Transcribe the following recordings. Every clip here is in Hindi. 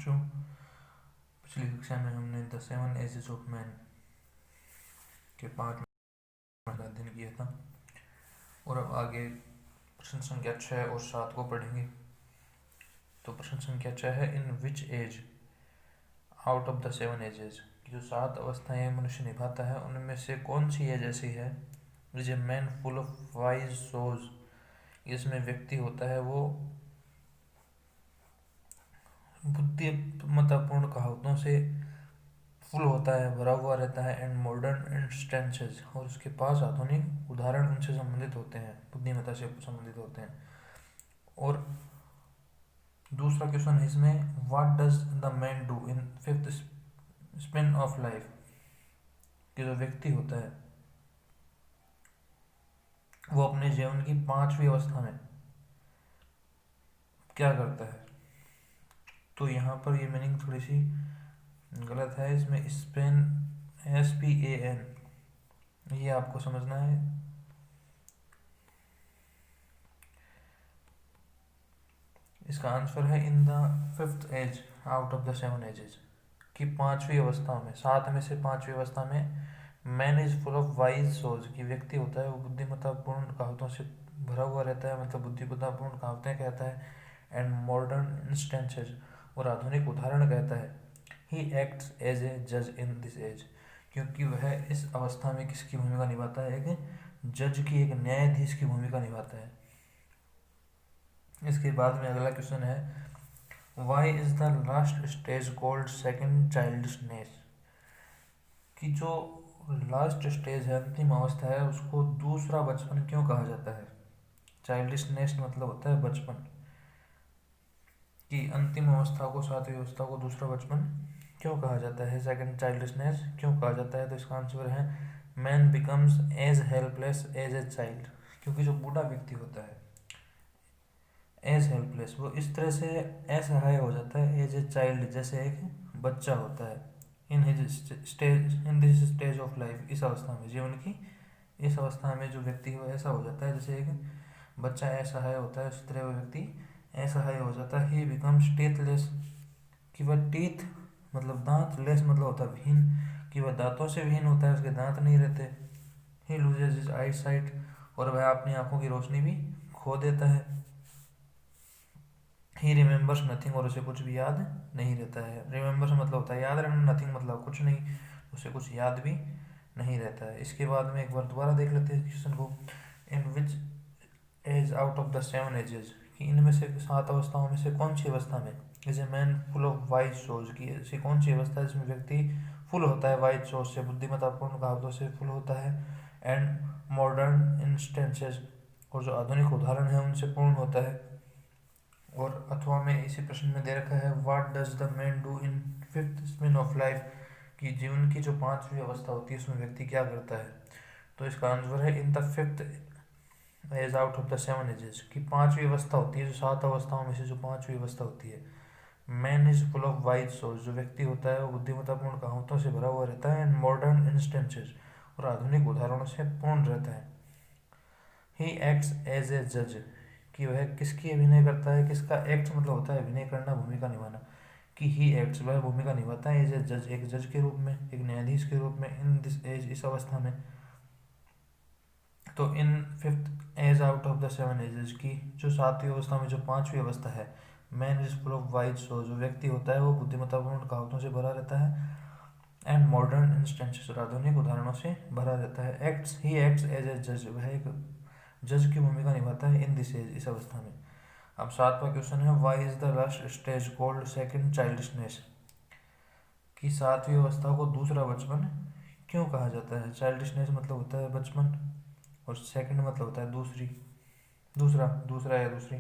बच्चों, पिछली कक्षा में हमने द 7 एजेस ऑफ मैन के 5 का अध्ययन किया था और अब आगे प्रश्न संख्या 6 और 7 को पढ़ेंगे। तो प्रश्न संख्या 6 है, in which age out of the 7 ages, जो 7 अवस्थाएं मनुष्य निभाता है उनमें से कौन सी एज ऐसी है which a man full of wise saws, इसमें व्यक्ति होता है वो बुद्धिमत्तापूर्ण कहावतों से फुल होता है, भरा हुआ रहता है, एंड मॉडर्न इंस्टेंसेस, और उसके पास आधुनिक उदाहरण उनसे संबंधित होते हैं, बुद्धिमत्ता से संबंधित होते हैं। और दूसरा क्वेश्चन है इसमें, what does the man do in fifth span of life, कि जो व्यक्ति होता है वो अपने जीवन की 5वीं अवस्था में क्या करता है। तो यहाँ पर ये मीनिंग थोड़ी सी गलत है, इसमें स्पेन SPAN ये आपको समझना है। इसका आंसर है in the 5th age out of the 7 ages, कि 5वीं अवस्था में, 7 में से 5वीं अवस्था में man is full of wise सोच, कि व्यक्ति होता है वो बुद्धिमत्तापूर्ण कहावतों से भरा हुआ रहता है, मतलब बुद्धिमत्तापूर्ण कहावतें कहता है, एंड मॉडर्न इंस्टेंसेस, और आधुनिक उदाहरण कहता है। ही एक्ट्स एज ए जज इन दिस एज, क्योंकि वह इस अवस्था में किसकी भूमिका निभाता है, एक जज की, एक न्यायाधीश की भूमिका निभाता है। इसके बाद में अगला क्वेश्चन है, why is the last stage called second childishness, कि जो लास्ट स्टेज है, अंतिम अवस्था है, उसको दूसरा बचपन क्यों कहा जाता है। चाइल्डिशनेस मतलब होता है बचपन, कि अंतिम अवस्था को, 7वीं अवस्था को दूसरा बचपन क्यों कहा जाता है, सेकेंड चाइल्डिशनेस क्यों कहा जाता है। तो इसका आंसर है, man becomes as helpless as a child, क्योंकि जो बूढ़ा व्यक्ति होता है एज हेल्पलेस, वो इस तरह से असहाय हो जाता है एज ए चाइल्ड, जैसे एक बच्चा होता है, in his stage, in this stage of life, इस अवस्था में, जीवन की इस अवस्था में जो व्यक्ति हो ऐसा हो जाता है जैसे एक बच्चा असहाय होता है, उस तरह वो व्यक्ति असहाय हो जाता है। ही बिकम्स टीथलेस, कि वह टीथ मतलब दांत, लेस मतलब होता है विहीन, कि वह दांतों से विहीन होता है, उसके दांत नहीं रहते। ही लूजेज हिज आई साइट, और वह अपनी आंखों की रोशनी भी खो देता है। ही रिमेंबर्स नथिंग, और उसे कुछ भी याद नहीं रहता है। रिमेंबर्स मतलब होता है याद रहना, नथिंग मतलब कुछ नहीं, उसे कुछ याद भी नहीं रहता है। इसके बाद में एक बार दोबारा देख लेते हैं क्वेश्चन को, in which age out of the 7 ages, कि इनमें से 7 अवस्थाओं में से कौन सी अवस्था में is a man full of wise सोच, की ऐसी कौन सी अवस्था है जिसमें व्यक्ति फुल होता है वाइज सोच से, बुद्धिमत्तापूर्ण कहावतों से फुल होता है, एंड मॉडर्न इंस्टेंसेस, और जो आधुनिक उदाहरण है उनसे पूर्ण होता है। और अथवा में इसी प्रश्न में दे रखा है, what does the man do in fifth span of life, कि जीवन की जो 5वीं अवस्था होती है उसमें व्यक्ति क्या करता है। तो इसका आंसर है, in the 5th age out of the 7 ages, की 5वीं अवस्था होती है, जो 7 अवस्थाओं में से जो 5वीं अवस्था होती है, man is full of wise सोच, जो व्यक्ति होता है वो बुद्धिमत्तापूर्ण कहावतों से भरा हुआ रहता है, एंड मॉडर्न इंस्टेंसेस, और आधुनिक उदाहरणों से पूर्ण रहता है। ही एक्ट्स एज ए जज, कि वह किसकी अभिनय करता है, किसका एक्ट मतलब होता है अभिनय करना, भूमिका निभाना, कि ही एक्ट्स वह भूमिका निभाता है एज ए जज, एक जज के रूप में, एक न्यायाधीश के रूप में, इन दिस एज इस अवस्था में। तो in 5th age out of the 7 ages, की जो 7वीं अवस्था में जो 5वीं अवस्था है, man is full of wise so, जो व्यक्ति होता है वो बुद्धिमत्तापूर्ण कहावतों से भरा रहता है, एंड मॉडर्न इंस्टेंसेस, और आधुनिक उदाहरणों से भरा रहता है। एक्ट्स, ही एक्ट्स एज ए जज, वह एक जज की भूमिका निभाता है इन दिस एज इस अवस्था में। अब 7वां क्वेश्चन है, why is the last stage called second childishness, कि 7वीं अवस्था को दूसरा बचपन क्यों कहा जाता है। चाइल्डिशनेस मतलब होता है बचपन, और सेकंड मतलब होता है दूसरी, दूसरा, दूसरा या दूसरी।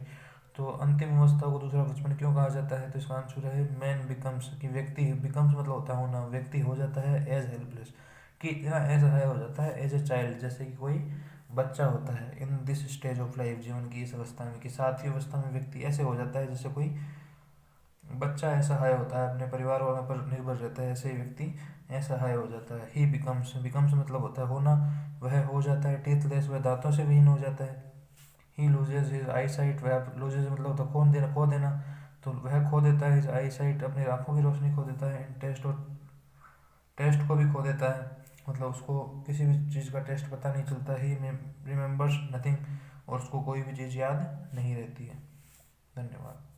तो अंतिम अवस्था को दूसरा बचपन क्यों कहा जाता है। तो इसका आंसर है, मैन बिकम्स, कि व्यक्ति, बिकम्स मतलब होता है होना, व्यक्ति हो जाता है एज हेल्पलेस, कि इतना असहाय हो जाता है एज ए चाइल्ड, जैसे कि कोई बच्चा होता है, in this stage of life, जीवन की इस अवस्था में, कि 7वीं अवस्था में व्यक्ति ऐसे हो जाता है जैसे कोई बच्चा असहाय होता है, अपने परिवार वालों पर निर्भर रहता है, ऐसे ही व्यक्ति असहाय हो जाता है। ही बिकम्स, बिकम्स मतलब होता है होना, वह हो जाता है टीथलेस, वह दांतों से विहीन हो जाता है। ही लूजेज हिज आई साइट, वह लूजेज मतलब होता है खो देना, तो वह खो देता है, आई साइट, अपनी आँखों की रोशनी खो देता है, टेस्ट को भी खो देता है, मतलब उसको किसी भी चीज़ का टेस्ट पता नहीं चलता, ही रिमेम्बर्स नथिंग, और उसको कोई भी चीज़ याद नहीं रहती है। धन्यवाद।